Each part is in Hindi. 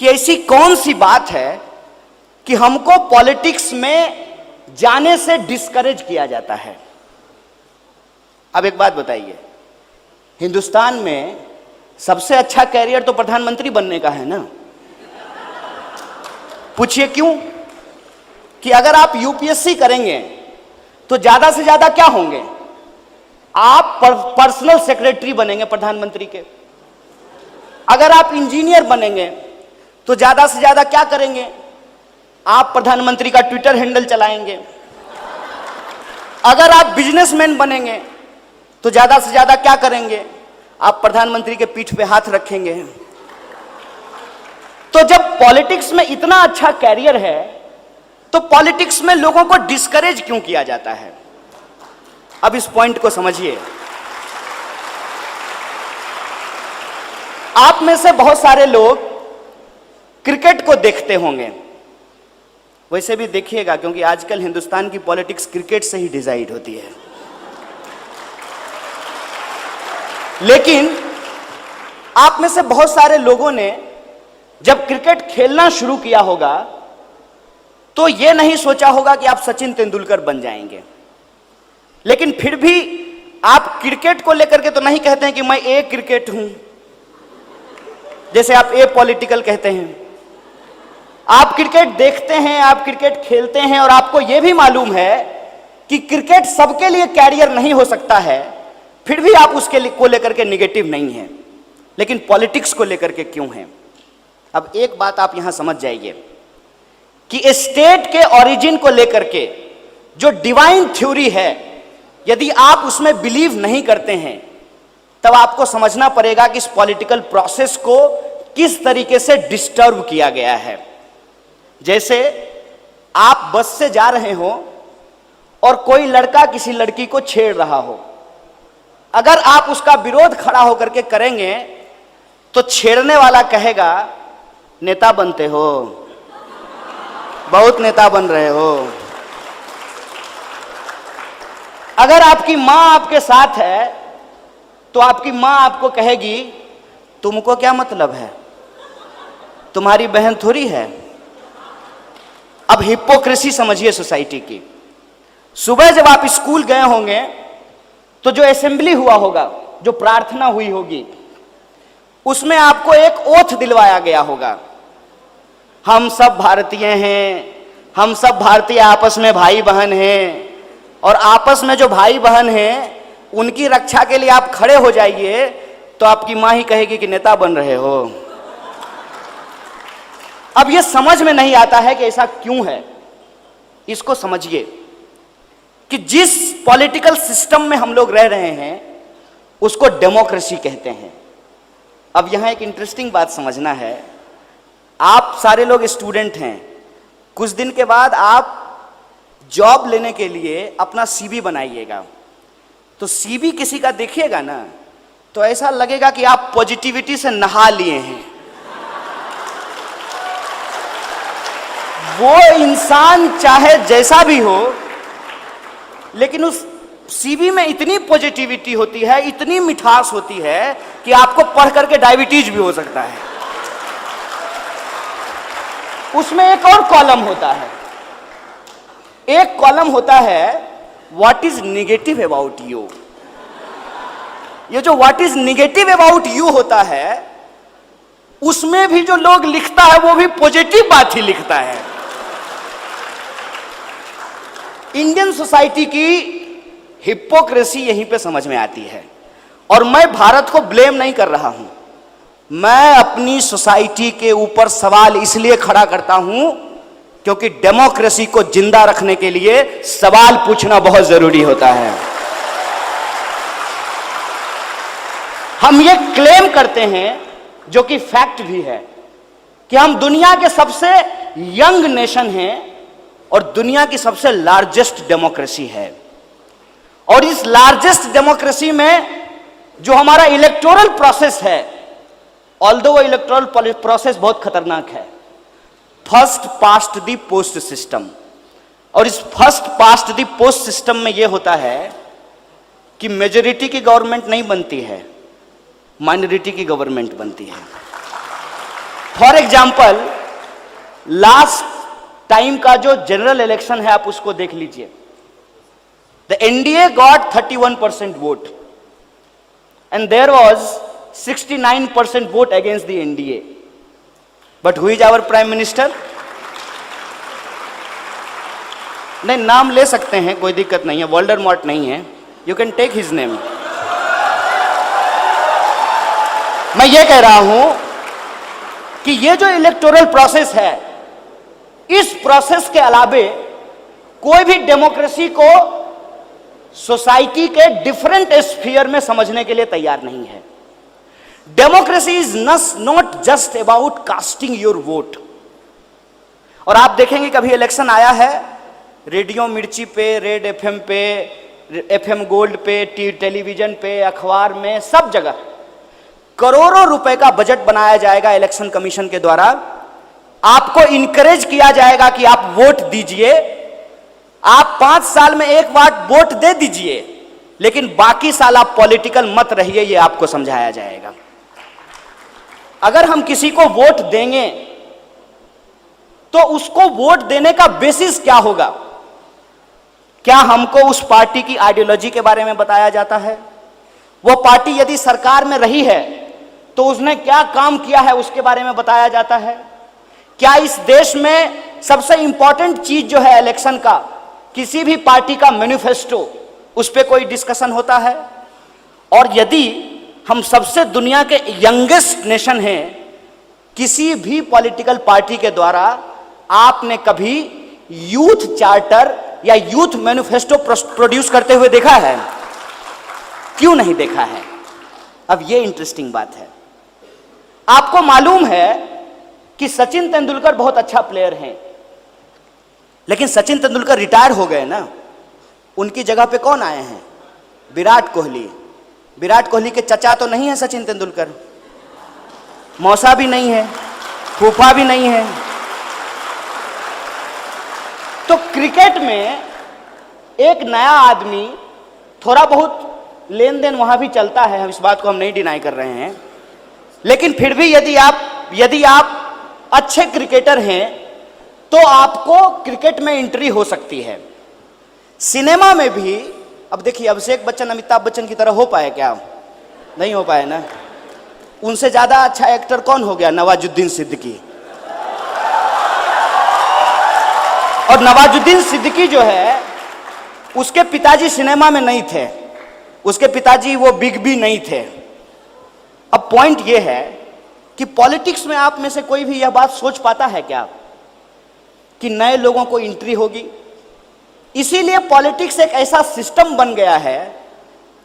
कि ऐसी कौन सी बात है कि हमको पॉलिटिक्स में जाने से डिस्करेज किया जाता है। अब एक बात बताइए, हिंदुस्तान में सबसे अच्छा कैरियर तो प्रधानमंत्री बनने का है ना। पूछिए क्यों? कि अगर आप यूपीएससी करेंगे तो ज्यादा से ज्यादा क्या होंगे? आप पर्सनल सेक्रेटरी बनेंगे प्रधानमंत्री के। अगर आप इंजीनियर बनेंगे तो ज्यादा से ज्यादा क्या करेंगे? आप प्रधानमंत्री का ट्विटर हैंडल चलाएंगे। अगर आप बिजनेसमैन बनेंगे तो ज्यादा से ज्यादा क्या करेंगे? आप प्रधानमंत्री के पीठ पे हाथ रखेंगे। तो जब पॉलिटिक्स में इतना अच्छा कैरियर है तो पॉलिटिक्स में लोगों को डिस्करेज क्यों किया जाता है? अब इस पॉइंट को समझिए। आप में से बहुत सारे लोग क्रिकेट को देखते होंगे, वैसे भी देखिएगा क्योंकि आजकल हिंदुस्तान की पॉलिटिक्स क्रिकेट से ही डिसाइड होती है। लेकिन आप में से बहुत सारे लोगों ने जब क्रिकेट खेलना शुरू किया होगा तो यह नहीं सोचा होगा कि आप सचिन तेंदुलकर बन जाएंगे। लेकिन फिर भी आप क्रिकेट को लेकर के तो नहीं कहते हैं कि मैं ए क्रिकेट हूं, जैसे आप ए पॉलिटिकल कहते हैं। आप क्रिकेट देखते हैं, आप क्रिकेट खेलते हैं और आपको यह भी मालूम है कि क्रिकेट सबके लिए कैरियर नहीं हो सकता है, फिर भी आप उसके को लेकर के निगेटिव नहीं है। लेकिन पॉलिटिक्स को लेकर के क्यों है? अब एक बात आप यहां समझ जाइए कि स्टेट के ओरिजिन को लेकर के जो डिवाइन थ्योरी है, यदि आप उसमें बिलीव नहीं करते हैं तब आपको समझना पड़ेगा कि इस पॉलिटिकल प्रोसेस को किस तरीके से डिस्टर्ब किया गया है। जैसे आप बस से जा रहे हो और कोई लड़का किसी लड़की को छेड़ रहा हो, अगर आप उसका विरोध खड़ा होकर के करेंगे तो छेड़ने वाला कहेगा नेता बनते हो, बहुत नेता बन रहे हो। अगर आपकी मां आपके साथ है तो आपकी मां आपको कहेगी तुमको क्या मतलब है, तुम्हारी बहन थोड़ी है। अब हिपोक्रेसी समझिए सोसाइटी की। सुबह जब आप स्कूल गए होंगे तो जो असेंबली हुआ होगा, जो प्रार्थना हुई होगी, उसमें आपको एक ओथ दिलवाया गया होगा, हम सब भारतीय हैं, हम सब भारतीय आपस में भाई बहन हैं और आपस में जो भाई बहन हैं उनकी रक्षा के लिए आप खड़े हो जाइए। तो आपकी मां ही कहेगी कि नेता बन रहे हो। अब यह समझ में नहीं आता है कि ऐसा क्यों है। इसको समझिए कि जिस पॉलिटिकल सिस्टम में हम लोग रह रहे हैं उसको डेमोक्रेसी कहते हैं। अब यहां एक इंटरेस्टिंग बात समझना है। आप सारे लोग स्टूडेंट हैं, कुछ दिन के बाद आप जॉब लेने के लिए अपना सीवी बनाइएगा, तो सीवी किसी का देखिएगा ना तो ऐसा लगेगा कि आप पॉजिटिविटी से नहा लिए हैं। वो इंसान चाहे जैसा भी हो, लेकिन उस सीवी में इतनी पॉजिटिविटी होती है, इतनी मिठास होती है कि आपको पढ़ करके डायबिटीज भी हो सकता है। उसमें एक और कॉलम होता है, एक कॉलम होता है what is negative about you. ये जो what is negative about you होता है उसमें भी जो लोग लिखता है वो भी पॉजिटिव बात ही लिखता है। इंडियन सोसाइटी की हिपोक्रेसी यहीं पे समझ में आती है। और मैं भारत को ब्लेम नहीं कर रहा हूं, मैं अपनी सोसाइटी के ऊपर सवाल इसलिए खड़ा करता हूं क्योंकि डेमोक्रेसी को जिंदा रखने के लिए सवाल पूछना बहुत जरूरी होता है। हम ये क्लेम करते हैं, जो कि फैक्ट भी है, कि हम दुनिया के सबसे यंग नेशन हैं और दुनिया की सबसे लार्जेस्ट डेमोक्रेसी है। और इस लार्जेस्ट डेमोक्रेसी में जो हमारा इलेक्टोरल प्रोसेस है, ऑल्दो वो इलेक्टोरल प्रोसेस बहुत खतरनाक है, first past the post system. और इस first past the post system में यह होता है कि मेजॉरिटी की गवर्नमेंट नहीं बनती है, माइनॉरिटी की गवर्नमेंट बनती है। फॉर एग्जाम्पल लास्ट टाइम का जो जनरल इलेक्शन है आप उसको देख लीजिए। The NDA got 31% vote and there was 69% vote against the NDA, but who is our prime minister? नहीं, नाम ले सकते हैं, कोई दिक्कत नहीं है, वोल्डेमॉर्ट नहीं है, you can take his name. मैं ये कह रहा हूं कि ये जो इलेक्टोरल प्रोसेस है, इस प्रोसेस के अलावे कोई भी डेमोक्रेसी को सोसाइटी के डिफरेंट स्फीयर में समझने के लिए तैयार नहीं है। Democracy is not just about casting your vote. और आप देखेंगे कभी इलेक्शन आया है, रेडियो मिर्ची पे, रेड एफएम पे, एफएम गोल्ड पे, टेलीविजन पे, अखबार में, सब जगह करोड़ों रुपए का बजट बनाया जाएगा इलेक्शन कमीशन के द्वारा। आपको इनकरेज किया जाएगा कि आप वोट दीजिए, आप 5 साल में एक बार वोट दे दीजिए, लेकिन बाकी साल आप पॉलिटिकल मत रहिए, ये आपको समझाया जाएगा। अगर हम किसी को वोट देंगे तो उसको वोट देने का बेसिस क्या होगा? क्या हमको उस पार्टी की आइडियोलॉजी के बारे में बताया जाता है? वो पार्टी यदि सरकार में रही है तो उसने क्या काम किया है उसके बारे में बताया जाता है? क्या इस देश में सबसे इंपॉर्टेंट चीज जो है इलेक्शन का, किसी भी पार्टी का मैनिफेस्टो, उस पर कोई डिस्कशन होता है? और यदि हम सबसे दुनिया के यंगेस्ट नेशन हैं, किसी भी पॉलिटिकल पार्टी के द्वारा आपने कभी यूथ चार्टर या यूथ मैनिफेस्टो प्रोड्यूस करते हुए देखा है? क्यों नहीं देखा है? अब ये इंटरेस्टिंग बात है। आपको मालूम है कि सचिन तेंदुलकर बहुत अच्छा प्लेयर हैं, लेकिन सचिन तेंदुलकर रिटायर हो गए ना, उनकी जगह पे कौन आए हैं? विराट कोहली। विराट कोहली के चचा तो नहीं है सचिन तेंदुलकर, मौसा भी नहीं है, फूफा भी नहीं है। तो क्रिकेट में एक नया आदमी, थोड़ा बहुत लेन देन वहां भी चलता है, हम इस बात को हम नहीं डिनाई कर रहे हैं, लेकिन फिर भी यदि आप अच्छे क्रिकेटर हैं तो आपको क्रिकेट में एंट्री हो सकती है। सिनेमा में भी, अब देखिए अभिषेक बच्चन अमिताभ बच्चन की तरह हो पाए क्या? नहीं हो पाए ना। उनसे ज्यादा अच्छा एक्टर कौन हो गया? नवाजुद्दीन सिद्दीकी। और नवाजुद्दीन सिद्दीकी जो है, उसके पिताजी सिनेमा में नहीं थे, उसके पिताजी वो बिग बी नहीं थे। अब पॉइंट ये है कि पॉलिटिक्स में आप में से कोई भी यह बात सोच पाता है क्या कि नए लोगों को एंट्री होगी? इसीलिए पॉलिटिक्स एक ऐसा सिस्टम बन गया है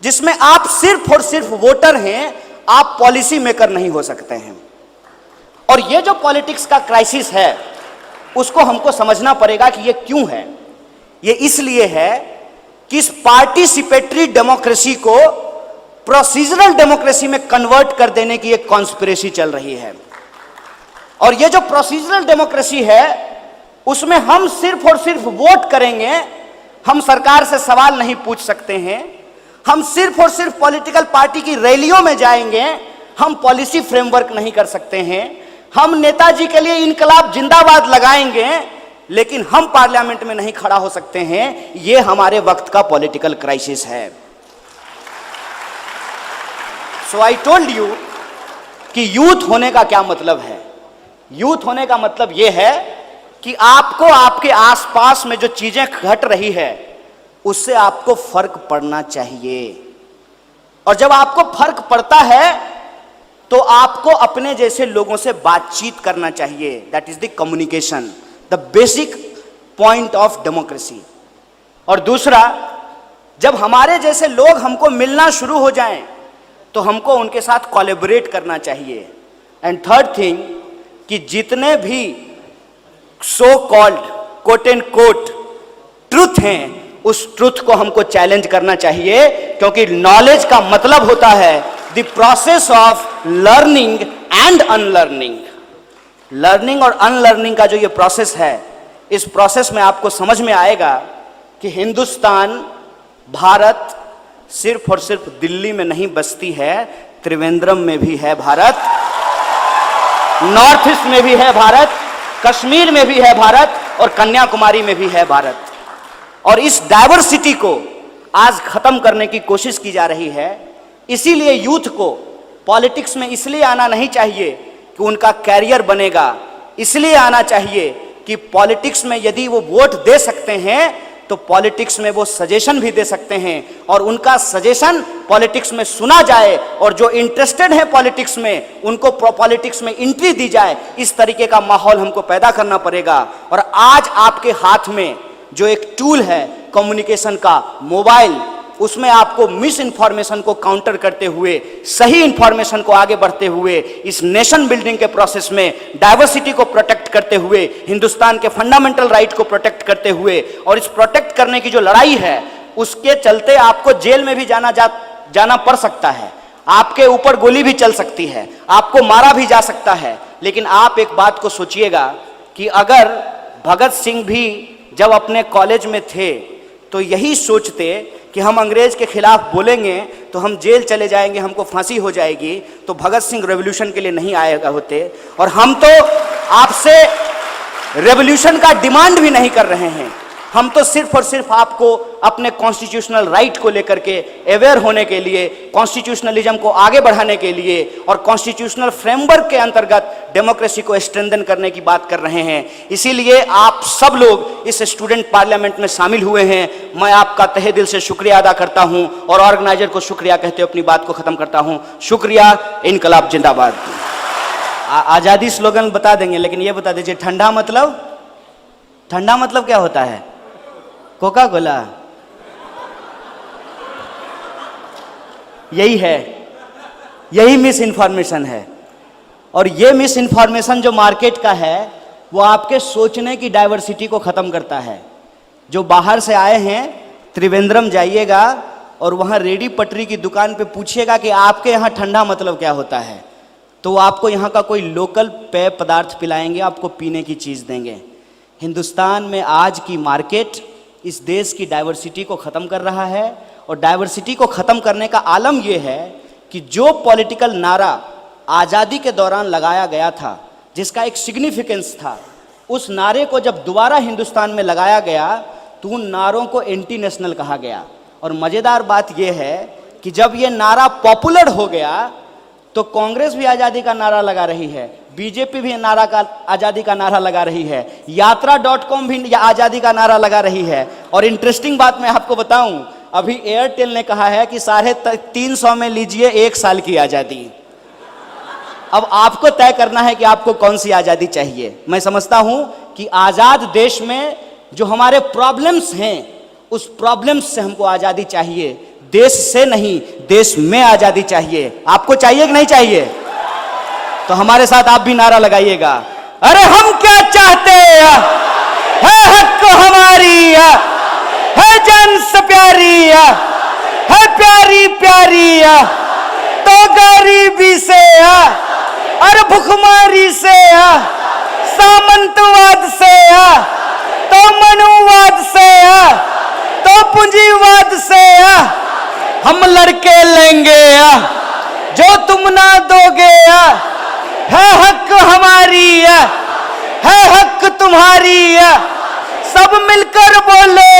जिसमें आप सिर्फ और सिर्फ वोटर हैं, आप पॉलिसी मेकर नहीं हो सकते हैं। और ये जो पॉलिटिक्स का क्राइसिस है, उसको हमको समझना पड़ेगा कि ये क्यों है। ये इसलिए है कि इस पार्टिसिपेटरी डेमोक्रेसी को प्रोसीजरल डेमोक्रेसी में कन्वर्ट कर देने की एक कॉन्स्पिरेसी चल रही है। और ये जो प्रोसीजरल डेमोक्रेसी है, उसमें हम सिर्फ और सिर्फ वोट करेंगे, हम सरकार से सवाल नहीं पूछ सकते हैं, हम सिर्फ और सिर्फ पॉलिटिकल पार्टी की रैलियों में जाएंगे, हम पॉलिसी फ्रेमवर्क नहीं कर सकते हैं, हम नेताजी के लिए इनकलाब जिंदाबाद लगाएंगे, लेकिन हम पार्लियामेंट में नहीं खड़ा हो सकते हैं। यह हमारे वक्त का पॉलिटिकल क्राइसिस है। सो आई टोल्ड यू कि यूथ होने का क्या मतलब है। यूथ होने का मतलब यह है कि आपको आपके आसपास में जो चीजें घट रही है उससे आपको फर्क पड़ना चाहिए। और जब आपको फर्क पड़ता है तो आपको अपने जैसे लोगों से बातचीत करना चाहिए। That is the communication, the basic point of democracy. और दूसरा, जब हमारे जैसे लोग हमको मिलना शुरू हो जाएं तो हमको उनके साथ कोलैबोरेट करना चाहिए। एंड थर्ड थिंग, कि जितने भी so called quote and quote truth हैं, उस ट्रुथ को हमको चैलेंज करना चाहिए, क्योंकि नॉलेज का मतलब होता है the process of learning and unlearning. Learning और अनलर्निंग का जो ये प्रोसेस है, इस प्रोसेस में आपको समझ में आएगा कि हिंदुस्तान, भारत सिर्फ और सिर्फ दिल्ली में नहीं बसती है, त्रिवेंद्रम में भी है भारत। नॉर्थ ईस्ट में भी है भारत, कश्मीर में भी है भारत और कन्याकुमारी में भी है भारत। और इस डाइवर्सिटी को आज खत्म करने की कोशिश की जा रही है। इसीलिए यूथ को पॉलिटिक्स में इसलिए आना नहीं चाहिए कि उनका कैरियर बनेगा, इसलिए आना चाहिए कि पॉलिटिक्स में यदि वो वोट दे सकते हैं तो पॉलिटिक्स में वो सजेशन भी दे सकते हैं और उनका सजेशन पॉलिटिक्स में सुना जाए और जो इंटरेस्टेड है पॉलिटिक्स में उनको पॉलिटिक्स में एंट्री दी जाए। इस तरीके का माहौल हमको पैदा करना पड़ेगा। और आज आपके हाथ में जो एक टूल है कम्युनिकेशन का, मोबाइल, उसमें आपको मिस इन्फॉर्मेशन को काउंटर करते हुए सही इन्फॉर्मेशन को आगे बढ़ते हुए इस नेशन बिल्डिंग के प्रोसेस में डाइवर्सिटी को प्रोटेक्ट करते हुए, हिंदुस्तान के फंडामेंटल राइट को प्रोटेक्ट करते हुए और इस प्रोटेक्ट करने की जो लड़ाई है उसके चलते आपको जेल में भी जाना पड़ सकता है, आपके ऊपर गोली भी चल सकती है, आपको मारा भी जा सकता है। लेकिन आप एक बात को सोचिएगा कि अगर भगत सिंह भी जब अपने कॉलेज में थे तो यही सोचते कि हम अंग्रेज के खिलाफ बोलेंगे तो हम जेल चले जाएंगे, हमको फांसी हो जाएगी, तो भगत सिंह रेवोल्यूशन के लिए नहीं आएगा होते। और हम तो आपसे रेवोल्यूशन का डिमांड भी नहीं कर रहे हैं, हम तो सिर्फ और सिर्फ आपको अपने कॉन्स्टिट्यूशनल राइट को लेकर के अवेयर होने के लिए, कॉन्स्टिट्यूशनलिज्म को आगे बढ़ाने के लिए और कॉन्स्टिट्यूशनल फ्रेमवर्क के अंतर्गत डेमोक्रेसी को स्ट्रेंथन करने की बात कर रहे हैं। इसीलिए आप सब लोग इस स्टूडेंट पार्लियामेंट में शामिल हुए हैं। मैं आपका तहे दिल से शुक्रिया अदा करता हूं और ऑर्गेनाइजर को शुक्रिया कहते हुए अपनी बात को खत्म करता हूं। शुक्रिया। इनकलाब जिंदाबाद। आजादी स्लोगन बता देंगे, लेकिन ये बता दीजिए ठंडा मतलब क्या होता है? Coca Cola. यही है, यही मिस इन्फॉर्मेशन है। और ये मिस इन्फॉर्मेशन जो मार्केट का है वो आपके सोचने की डाइवर्सिटी को खत्म करता है। जो बाहर से आए हैं, त्रिवेंद्रम जाइएगा और वहाँ रेडी पटरी की दुकान पे पूछिएगा कि आपके यहाँ ठंडा मतलब क्या होता है, तो आपको यहाँ का कोई लोकल पेय पदार्थ पिलाएंगे, आपको पीने की चीज़ देंगे। हिंदुस्तान में आज की मार्केट इस देश की डाइवर्सिटी को ख़त्म कर रहा है और डाइवर्सिटी को ख़त्म करने का आलम यह है कि जो पॉलिटिकल नारा आज़ादी के दौरान लगाया गया था, जिसका एक सिग्निफिकेंस था, उस नारे को जब दोबारा हिंदुस्तान में लगाया गया तो उन नारों को एंटी नेशनल कहा गया। और मज़ेदार बात यह है कि जब ये नारा पॉपुलर हो गया तो कांग्रेस भी आज़ादी का नारा लगा रही है, बीजेपी भी आज़ादी का नारा लगा रही है, यात्रा.com भी आज़ादी का नारा लगा रही है। और इंटरेस्टिंग बात मैं आपको बताऊं, अभी एयरटेल ने कहा है कि 350 में लीजिए 1 साल की आज़ादी। अब आपको तय करना है कि आपको कौन सी आज़ादी चाहिए। मैं समझता हूं कि आज़ाद देश में जो हमारे प्रॉब्लम्स हैं उस प्रॉब्लम्स से हमको आज़ादी चाहिए, देश से नहीं, देश में आज़ादी चाहिए। आपको चाहिए कि नहीं चाहिए? तो हमारे साथ आप भी नारा लगाइएगा, अरे हम क्या चाहते हैं, है हक हमारी, है जान से प्यारी, है प्यारी प्यारी, तो गरीबी से, अरे भुखमारी से, सामंतवाद से, तो मनुवाद से, तो पूंजीवाद से हम लड़के लेंगे जो तुम ना दोगे। है हक हमारी, है हक तुम्हारी, सब मिलकर बोलो,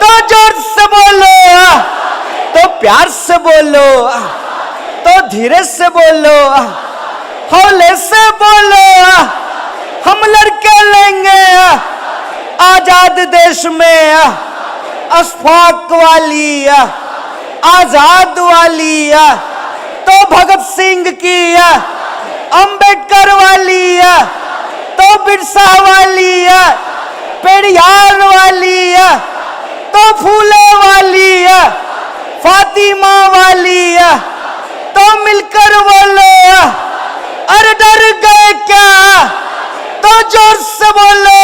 तो जोर से बोलो, तो प्यार से बोलो, तो धीरे से बोलो, हौले से बोलो, हम लड़के लेंगे आजाद देश में अशफाक वाली, आजाद वाली, तो भगत सिंह की, अंबेडकर वाली, तो बिरसा वाली, पेरियार वाली, तो फूले वाली, फातिमा वाली, तो मिलकर बोलो, अरे डर गए क्या, तो जोर से बोलो।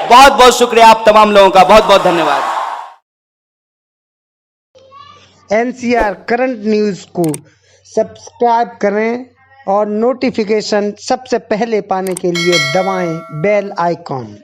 बहुत बहुत शुक्रिया आप तमाम लोगों का, बहुत बहुत धन्यवाद। NCR करंट न्यूज़ को सब्सक्राइब करें और नोटिफिकेशन सबसे पहले पाने के लिए दबाएं बेल आइकॉन।